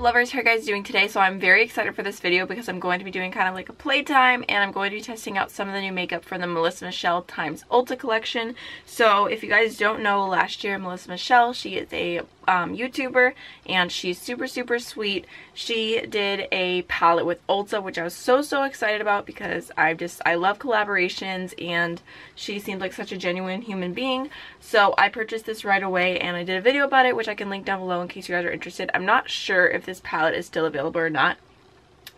lovers? How are you guys doing today? So I'm very excited for this video because I'm going to be doing kind of like a playtime, and I'm going to be testing out some of the new makeup from the Melissa Michelle x Ulta collection. So if you guys don't know, last year Melissa Michelle, she is a YouTuber, and she's super sweet. She did a palette with Ulta, which I was so excited about because I love collaborations, and she seemed like such a genuine human being. So I purchased this right away, and I did a video about it, which I can link down below in case you guys are interested. I'm not sure if this palette is still available or not,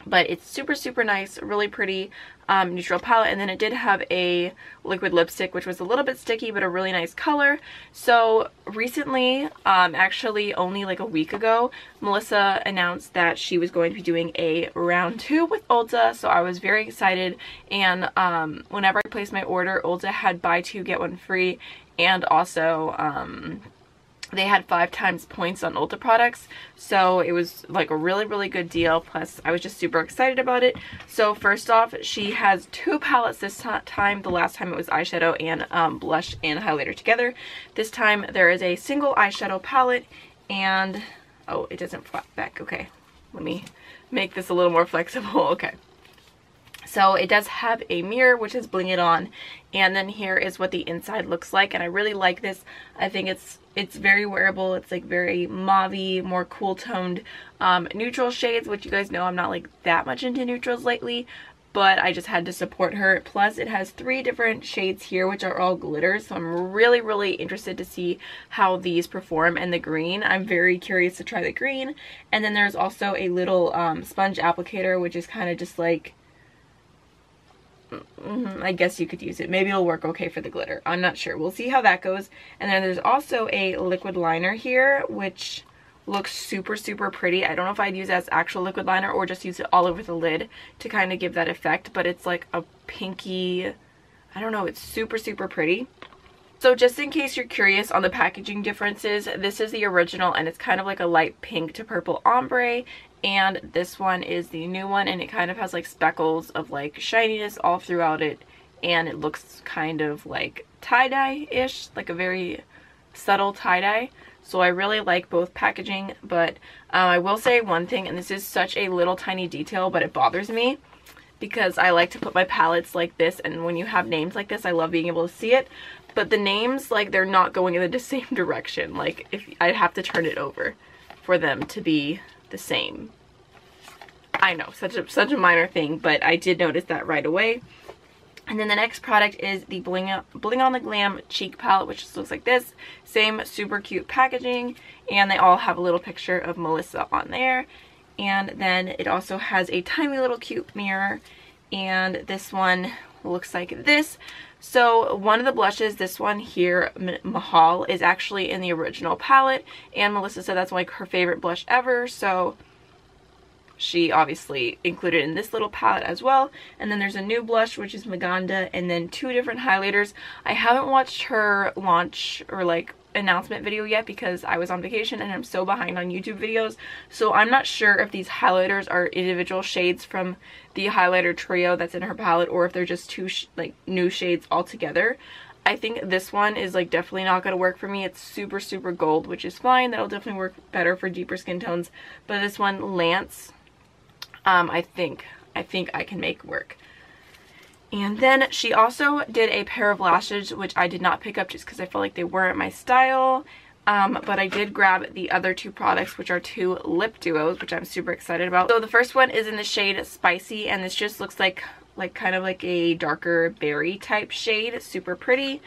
but it's super nice, really pretty neutral palette. And then it did have a liquid lipstick, which was a little bit sticky but a really nice color. So recently, actually only like a week ago, Melissa announced that she was going to be doing a round 2 with Ulta, so I was very excited. And whenever I placed my order, Ulta had buy 2 get 1 free, and also they had 5 times points on Ulta products, so it was like a really good deal. Plus I was just super excited about it. So first off, she has 2 palettes this time. The last time it was eyeshadow and blush and highlighter together. This time there is a single eyeshadow palette, and oh, it doesn't flap back. Okay, let me make this a little more flexible. Okay, so it does have a mirror, which is Bling It On, and then here is what the inside looks like. And I really like this. I think it's very wearable. It's like very mauve-y, more cool toned neutral shades, which you guys know I'm not like that much into neutrals lately, but I just had to support her. Plus it has 3 different shades here, which are all glitters, so I'm really interested to see how these perform. And the green, I'm very curious to try the green. And then there's also a little sponge applicator, which is kind of just like, I guess you could use it. Maybe it'll work okay for the glitter. I'm not sure. We'll see how that goes. And then there's also a liquid liner here, which looks super pretty. I don't know if I'd use it as actual liquid liner or just use it all over the lid to kind of give that effect, but it's like a pinky, I don't know, it's super pretty. So just in case you're curious on the packaging differences, this is the original, and it's kind of like a light pink to purple ombre. And this one is the new one, and it kind of has like speckles of like shininess all throughout it, and it looks kind of like tie-dye-ish, like a very subtle tie-dye. So I really like both packaging, but I will say one thing, and this is such a little tiny detail, but it bothers me because I like to put my palettes like this, and when you have names like this, I love being able to see it. But the names, like, they're not going in the same direction. Like, if I'd have to turn it over for them to be the same. I know, such a minor thing, but I did notice that right away. And then the next product is the Bling on the Glam cheek palette, which just looks like this. Same super cute packaging, and they all have a little picture of Melissa on there. And then it also has a tiny little cute mirror, and this one looks like this. So one of the blushes, this one here, Mahal, is actually in the original palette, and Melissa said that's like her favorite blush ever, so she obviously included it in this little palette as well. And then there's a new blush, which is Maganda, and then 2 different highlighters. I haven't watched her launch or like announcement video yet because I was on vacation and I'm so behind on YouTube videos, so I'm not sure if these highlighters are individual shades from the highlighter trio that's in her palette, or if they're just 2 like new shades altogether. I think this one is like definitely not going to work for me. It's super gold, which is fine. That'll definitely work better for deeper skin tones. But this one, Lance, I think I can make work. And then she also did a pair of lashes, which I did not pick up just because I felt like they weren't my style. But I did grab the other 2 products, which are 2 lip duos, which I'm super excited about. So the first one is in the shade Spicy, and this just looks like kind of like a darker berry type shade. Super pretty.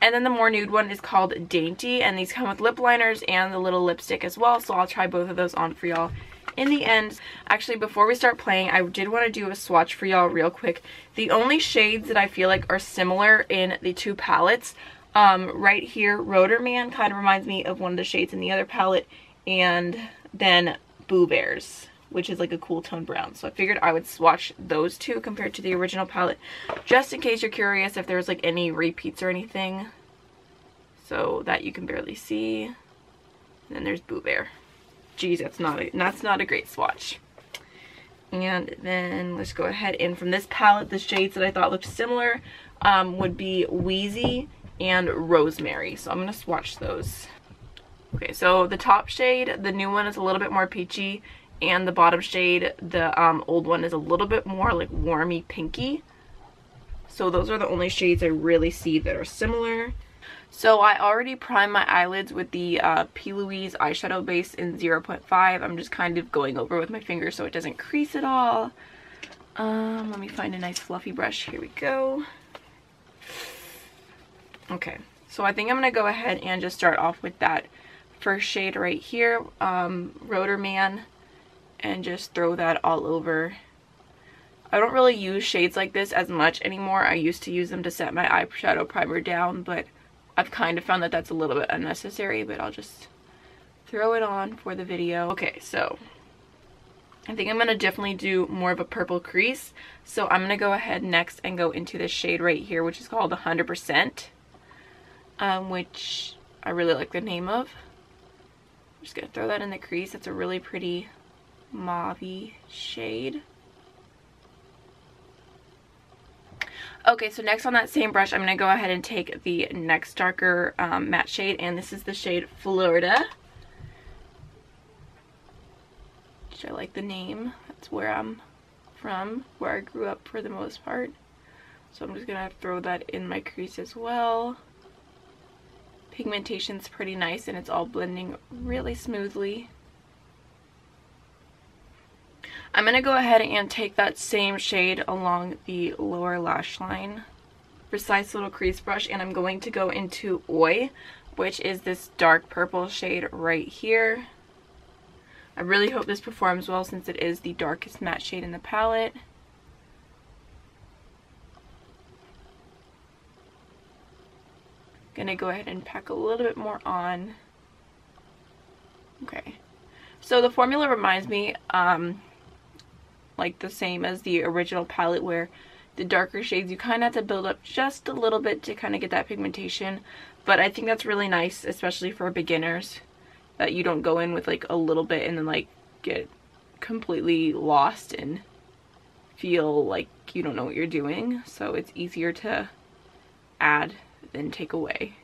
And then the more nude one is called Dainty, and these come with lip liners and the little lipstick as well. So I'll try both of those on for y'all in the end. Actually, before we start playing, I did want to do a swatch for y'all real quick. The only shades that I feel like are similar in the 2 palettes, right here, Rotor Man kind of reminds me of one of the shades in the other palette, and then Boo Bears, which is like a cool tone brown. So I figured I would swatch those 2 compared to the original palette, just in case you're curious if there's like any repeats or anything, so that you can barely see. And then there's Boo Bear. Geez, that's not a great swatch. And then let's go ahead, and from this palette, the shades that I thought looked similar would be Wheezy and Rosemary. So I'm going to swatch those. Okay, so the top shade, the new one is a little bit more peachy, and the bottom shade, the old one, is a little bit more like warmy pinky. So those are the only shades I really see that are similar. So I already primed my eyelids with the P. Louise eyeshadow base in 0.5. I'm just kind of going over with my finger so it doesn't crease at all. Let me find a nice fluffy brush. Here we go. Okay, so I think I'm going to go ahead and just start off with that first shade right here, Rotor Man, and just throw that all over. I don't really use shades like this as much anymore. I used to use them to set my eyeshadow primer down, but I've kind of found that that's a little bit unnecessary, but I'll just throw it on for the video. Okay, so I think I'm going to definitely do more of a purple crease. So I'm going to go ahead next and go into this shade right here, which is called 100%, which I really like the name of. I'm just going to throw that in the crease. It's a really pretty mauve-y shade. Okay, so next on that same brush, I'm going to go ahead and take the next darker matte shade, and this is the shade Florida, which I like the name. That's where I'm from, where I grew up for the most part. So I'm just going to throw that in my crease as well. Pigmentation's pretty nice, and it's all blending really smoothly. I'm going to go ahead and take that same shade along the lower lash line, precise little crease brush, and I'm going to go into Oi, which is this dark purple shade right here. I really hope this performs well since it is the darkest matte shade in the palette. Gonna go ahead and pack a little bit more on. Okay, so the formula reminds me like the same as the original palette, where the darker shades you kind of have to build up just a little bit to kind of get that pigmentation. But I think that's really nice, especially for beginners, that you don't go in with like a little bit and then like get completely lost and feel like you don't know what you're doing. So it's easier to add than take away.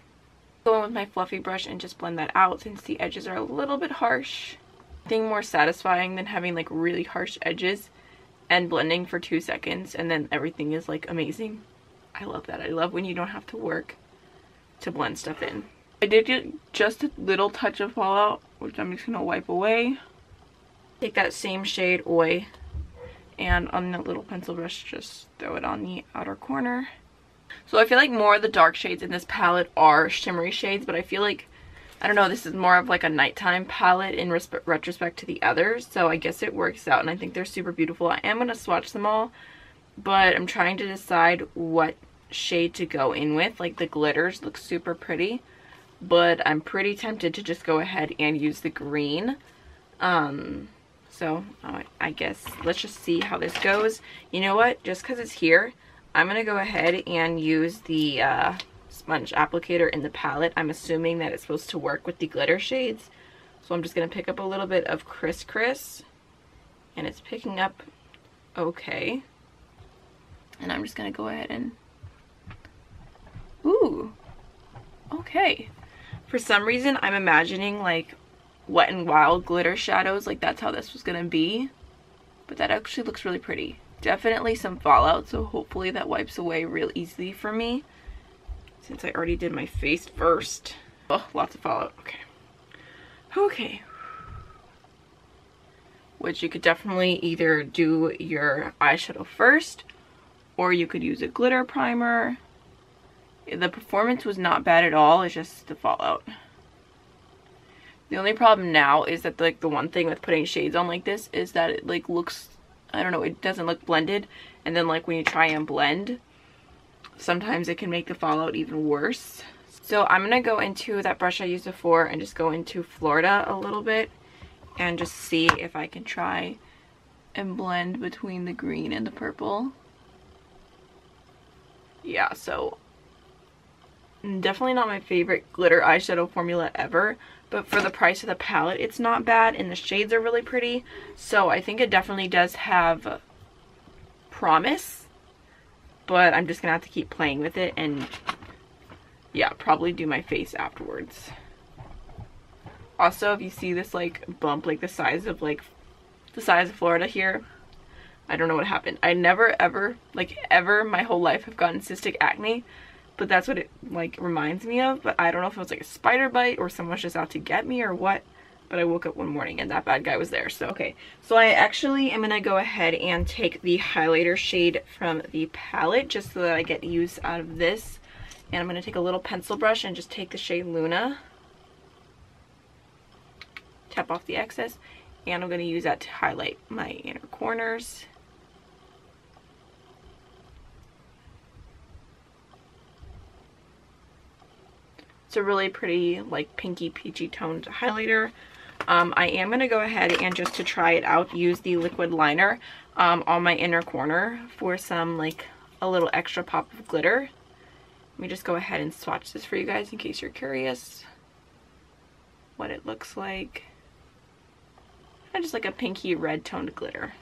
Go in with my fluffy brush and just blend that out since the edges are a little bit harsh. Nothing more satisfying than having like really harsh edges and blending for 2 seconds and then everything is like amazing. I love that. I love when you don't have to work to blend stuff in. I did get just a little touch of fallout, which I'm just gonna wipe away. Take that same shade Oi, and on the little pencil brush just throw it on the outer corner. So I feel like more of the dark shades in this palette are shimmery shades, but I feel like, I don't know, this is more of like a nighttime palette in retrospect to the others, so I guess it works out, and I think they're super beautiful. I am going to swatch them all, but I'm trying to decide what shade to go in with. Like the glitters look super pretty, but I'm pretty tempted to just go ahead and use the green. So I guess let's just see how this goes. You know what, just because it's here, I'm going to go ahead and use the sponge applicator in the palette. I'm assuming that it's supposed to work with the glitter shades. So I'm just going to pick up a little bit of Criss Criss, and it's picking up okay. And I'm just going to go ahead and, ooh, okay. For some reason, I'm imagining like Wet n Wild glitter shadows, like that's how this was going to be. But that actually looks really pretty. Definitely some fallout, so hopefully that wipes away real easily for me, since I already did my face first. Oh, lots of fallout. Okay. Okay. Which you could definitely either do your eyeshadow first, or you could use a glitter primer. The performance was not bad at all, it's just the fallout. The only problem now is that like the one thing with putting shades on like this is that it like looks, I don't know, it doesn't look blended, and then like when you try and blend, sometimes it can make the fallout even worse. So I'm gonna go into that brush I used before and just go into Florida a little bit and just see if I can try and blend between the green and the purple. Yeah, so definitely not my favorite glitter eyeshadow formula ever, but for the price of the palette, it's not bad, and the shades are really pretty. So I think it definitely does have promise, but I'm just gonna have to keep playing with it and yeah, probably do my face afterwards. Also, if you see this like bump, like the size of Florida here, I don't know what happened. I never ever, like ever my whole life have gotten cystic acne, but that's what it like reminds me of. But I don't know if it was like a spider bite or someone's just out to get me or what. But I woke up one morning and that bad guy was there. So okay, so I actually am gonna go ahead and take the highlighter shade from the palette just so that I get use out of this. And I'm gonna take a little pencil brush and just take the shade Luna, tap off the excess, and I'm gonna use that to highlight my inner corners. It's a really pretty like pinky peachy toned highlighter. I am going to go ahead and just to try it out use the liquid liner on my inner corner for some like a little extra pop of glitter. Let me just go ahead and swatch this for you guys in case you're curious what it looks like. And just like a pinky red toned glitter.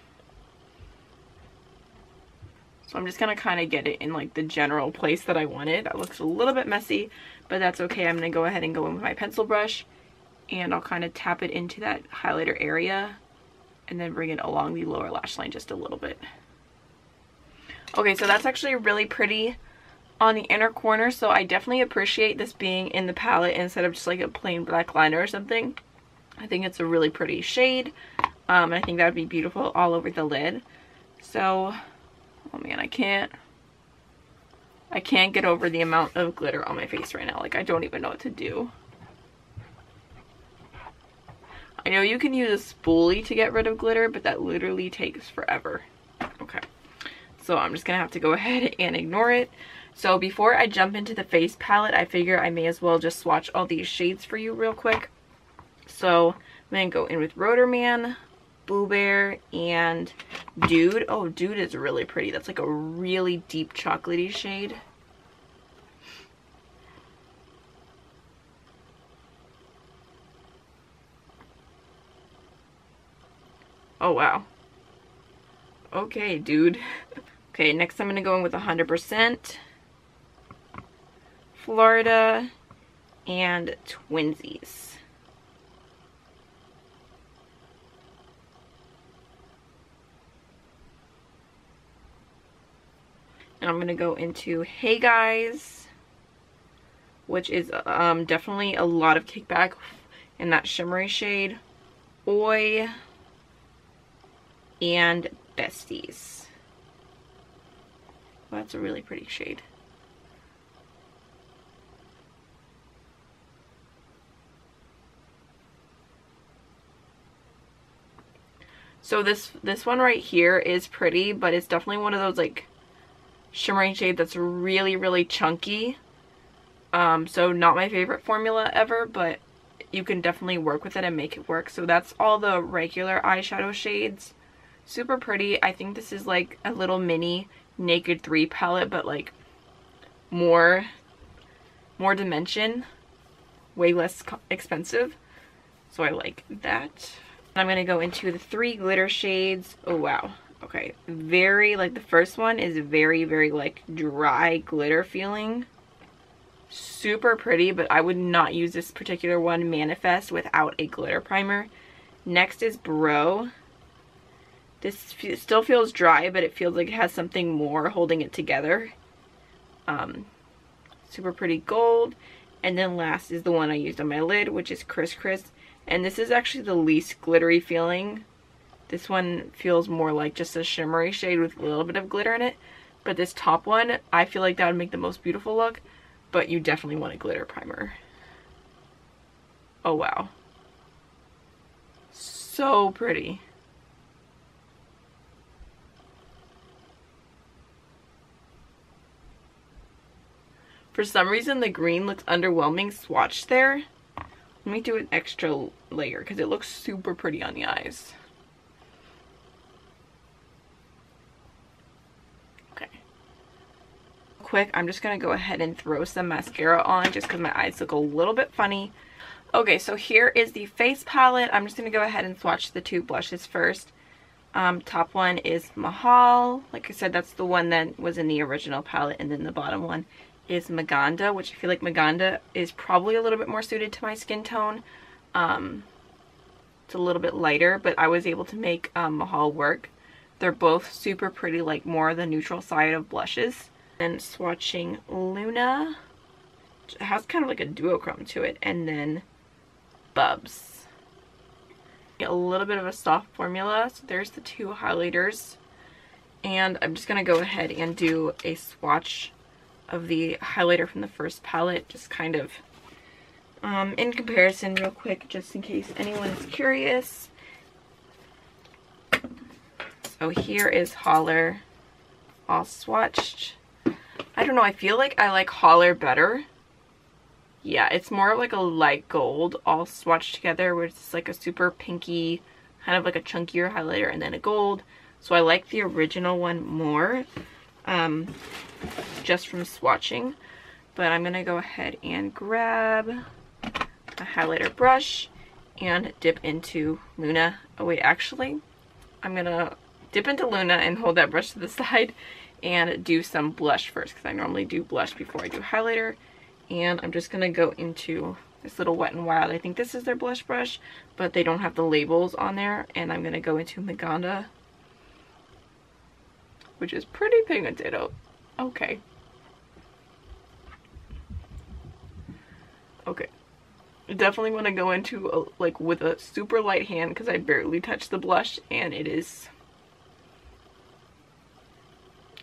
So I'm just going to kind of get it in like the general place that I want it. That looks a little bit messy, but that's okay. I'm going to go ahead and go in with my pencil brush. And I'll kind of tap it into that highlighter area and then bring it along the lower lash line just a little bit. Okay, so that's actually really pretty on the inner corner, so I definitely appreciate this being in the palette instead of just like a plain black liner or something. I think it's a really pretty shade. I think that would be beautiful all over the lid. So, oh man, I can't get over the amount of glitter on my face right now. Like, I don't even know what to do. I know you can use a spoolie to get rid of glitter, but that literally takes forever. Okay, so I'm just gonna have to go ahead and ignore it. So before I jump into the face palette, I figure I may as well just swatch all these shades for you real quick. So I'm gonna go in with Rotorman, Boo Bear, and Dude. Oh, Dude is really pretty. That's like a really deep chocolatey shade. Oh, wow. Okay, Dude. Okay, next I'm going to go in with 100%, Florida, and Twinsies. And I'm going to go into Hey Guys, which is definitely a lot of kickback in that shimmery shade. Oi. And Besties. Well, that's a really pretty shade. So this one right here is pretty, but it's definitely one of those like shimmering shade that's really, really chunky. So not my favorite formula ever, but you can definitely work with it and make it work. So that's all the regular eyeshadow shades. Super pretty. I think this is like a little mini Naked 3 palette, but like more dimension, way less expensive. So I like that. I'm going to go into the 3 glitter shades. Oh wow. Okay. Very, like the first one is very, very like dry glitter feeling. Super pretty, but I would not use this particular one, Manifest, without a glitter primer. Next is Bro. This still feels dry, but it feels like it has something more holding it together. Super pretty gold. And then last is the one I used on my lid, which is Criss Criss. And this is actually the least glittery feeling. This one feels more like just a shimmery shade with a little bit of glitter in it. But this top one, I feel like that would make the most beautiful look. But you definitely want a glitter primer. Oh wow. So pretty. For some reason, the green looks underwhelming swatched there. Let me do an extra layer because it looks super pretty on the eyes. Okay. Quick, I'm just going to go ahead and throw some mascara on just because my eyes look a little bit funny. Okay, so here is the face palette. I'm just going to go ahead and swatch the 2 blushes first. Top one is Mahal. Like I said, that's the one that was in the original palette. And then the bottom one is Maganda, which I feel like Maganda is probably a little bit more suited to my skin tone. It's a little bit lighter, but I was able to make Mahal work. They're both super pretty, like more the neutral side of blushes. And swatching Luna. It has kind of like a duochrome to it. And then Bubs. A little bit of a soft formula. So there's the two highlighters. And I'm just going to go ahead and do a swatch of the highlighter from the first palette. Just kind of in comparison real quick, just in case anyone is curious. So here is Holler all swatched. I don't know, I feel like I like Holler better. Yeah, it's more like a light gold all swatched together, where it's like a super pinky, kind of like a chunkier highlighter and then a gold. So I like the original one more, just from swatching. But I'm going to go ahead and grab a highlighter brush and dip into Luna. Oh wait, actually, I'm going to dip into Luna and hold that brush to the side and do some blush first, because I normally do blush before I do highlighter. And I'm just going to go into this little Wet n Wild. I think this is their blush brush, but they don't have the labels on there. And I'm going to go into Maganda, which is pretty pigmented. Okay. Okay. Definitely want to go into like with a super light hand, because I barely touched the blush and it's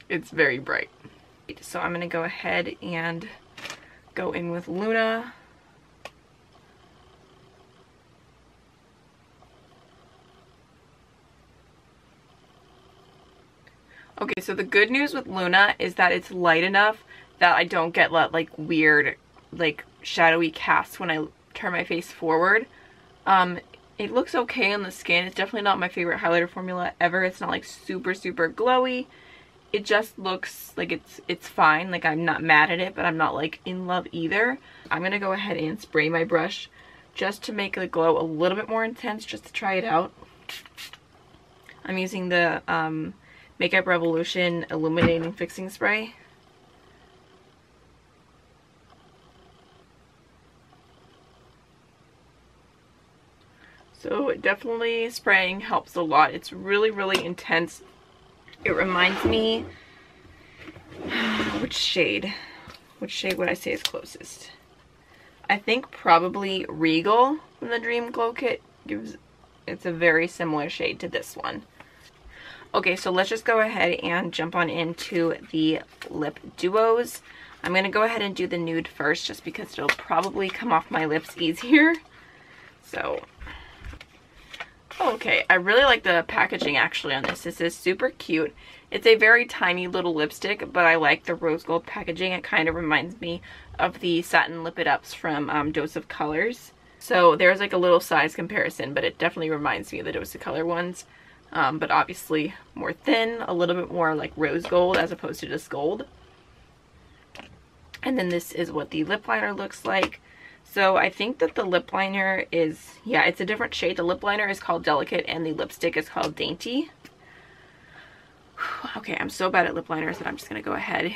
very bright. So I'm going to go ahead and go in with Luna. Okay, so the good news with Luna is that it's light enough that I don't get like weird, like shadowy casts when I turn my face forward. It looks okay on the skin. It's definitely not my favorite highlighter formula ever. It's not like super glowy. It just looks like it's fine. Like, I'm not mad at it, but I'm not like in love either. I'm gonna go ahead and spray my brush just to make the glow a little bit more intense, just to try it out. I'm using the Makeup Revolution Illuminating Fixing Spray. So definitely spraying helps a lot. It's really intense. It reminds me, which shade would I say is closest? I think probably Regal from the Dream Glow Kit it's a very similar shade to this one. Okay, so let's just go ahead and jump on into the lip duos. I'm going to go ahead and do the nude first, just because it'll probably come off my lips easier. So, okay, I really like the packaging actually on this. This is super cute. It's a very tiny little lipstick, but I like the rose gold packaging. It kind of reminds me of the satin lip it ups from Dose of Colors. So there's like a little size comparison, but it definitely reminds me of the Dose of Color ones. But obviously more thin, a little bit more like rose gold as opposed to just gold. And then this is what the lip liner looks like. So I think that the lip liner is, yeah, it's a different shade. The lip liner is called Delicate and the lipstick is called Dainty. Okay, I'm so bad at lip liners that I'm just going to go ahead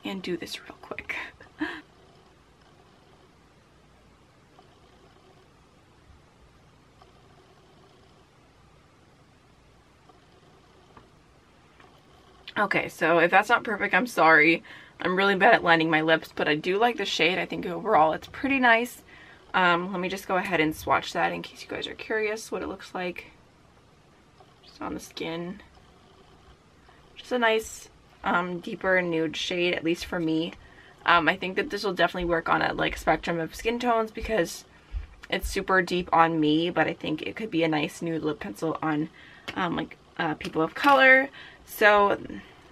and do this real quick. Okay, so if that's not perfect, I'm sorry. I'm really bad at lining my lips, but I do like the shade. I think overall it's pretty nice. Let me just go ahead and swatch that in case you guys are curious what it looks like. Just on the skin. Just a nice deeper nude shade, at least for me. I think that this will definitely work on a like spectrum of skin tones because it's super deep on me, but I think it could be a nice nude lip pencil on people of color. So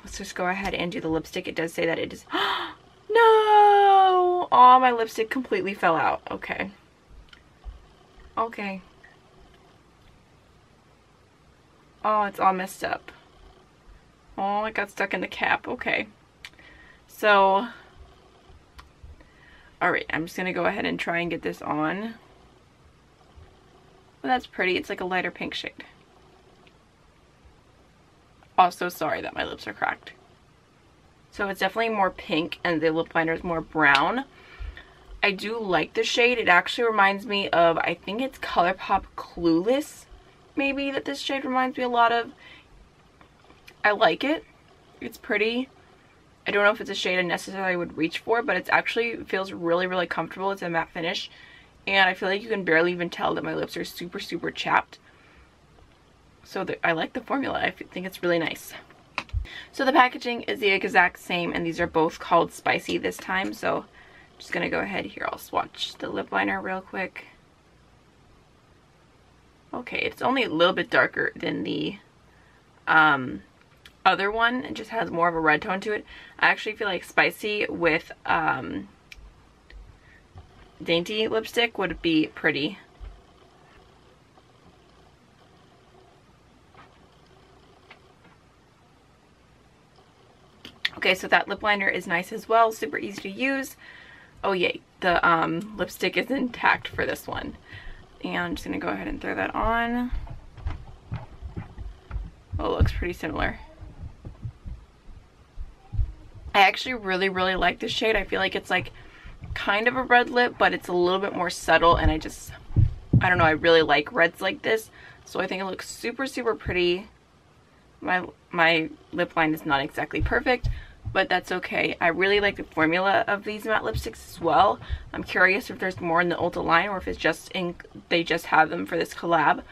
let's just go ahead and do the lipstick. It does say that it is no! Oh, my lipstick completely fell out. Okay. Okay. Oh, it's all messed up. Oh, it got stuck in the cap. Okay. So, alright, I'm just gonna go ahead and try and get this on. Well, that's pretty. It's like a lighter pink shade. Also sorry that my lips are cracked. So it's definitely more pink and the lip liner is more brown. I do like the shade. It actually reminds me of, I think it's ColourPop Clueless, maybe, that this shade reminds me a lot of. I like it. It's pretty. I don't know if it's a shade I necessarily would reach for, but it actually feels really, really comfortable. It's a matte finish, and I feel like you can barely even tell that my lips are super, super chapped. So I like the formula. I think it's really nice. So the packaging is the exact same, and these are both called Spicy this time. So I'm just gonna go ahead here. I'll swatch the lip liner real quick. Okay, it's only a little bit darker than the other one. It just has more of a red tone to it. I actually feel like Spicy with Dainty lipstick would be pretty. Okay, so that lip liner is nice as well, super easy to use. Oh yay, the lipstick is intact for this one. And I'm just gonna go ahead and throw that on. Oh, it looks pretty similar. I actually really, really like this shade. I feel like it's like kind of a red lip, but it's a little bit more subtle, and I don't know, I really like reds like this. So I think it looks super, super pretty. My lip line is not exactly perfect, but that's okay. I really like the formula of these matte lipsticks as well. I'm curious if there's more in the Ulta line, or if it's just they just have them for this collab.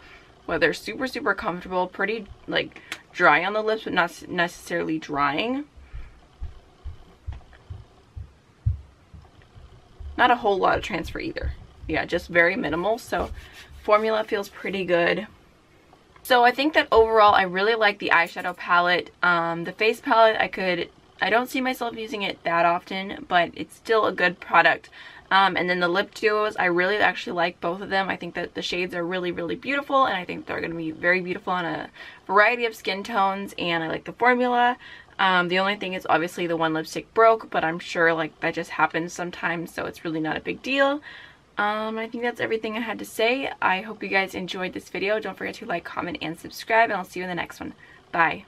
But they're super, super comfortable, pretty like dry on the lips, but not necessarily drying. Not a whole lot of transfer either. Yeah, just very minimal. So formula feels pretty good. So I think that overall I really like the eyeshadow palette. The face palette, I don't see myself using it that often, but it's still a good product. And then the lip duos, I really actually like both of them. I think that the shades are really, really beautiful, and I think they're going to be very beautiful on a variety of skin tones, and I like the formula. The only thing is obviously the one lipstick broke, but I'm sure like that just happens sometimes, so it's really not a big deal. I think that's everything I had to say. I hope you guys enjoyed this video. Don't forget to like, comment, and subscribe, and I'll see you in the next one. Bye.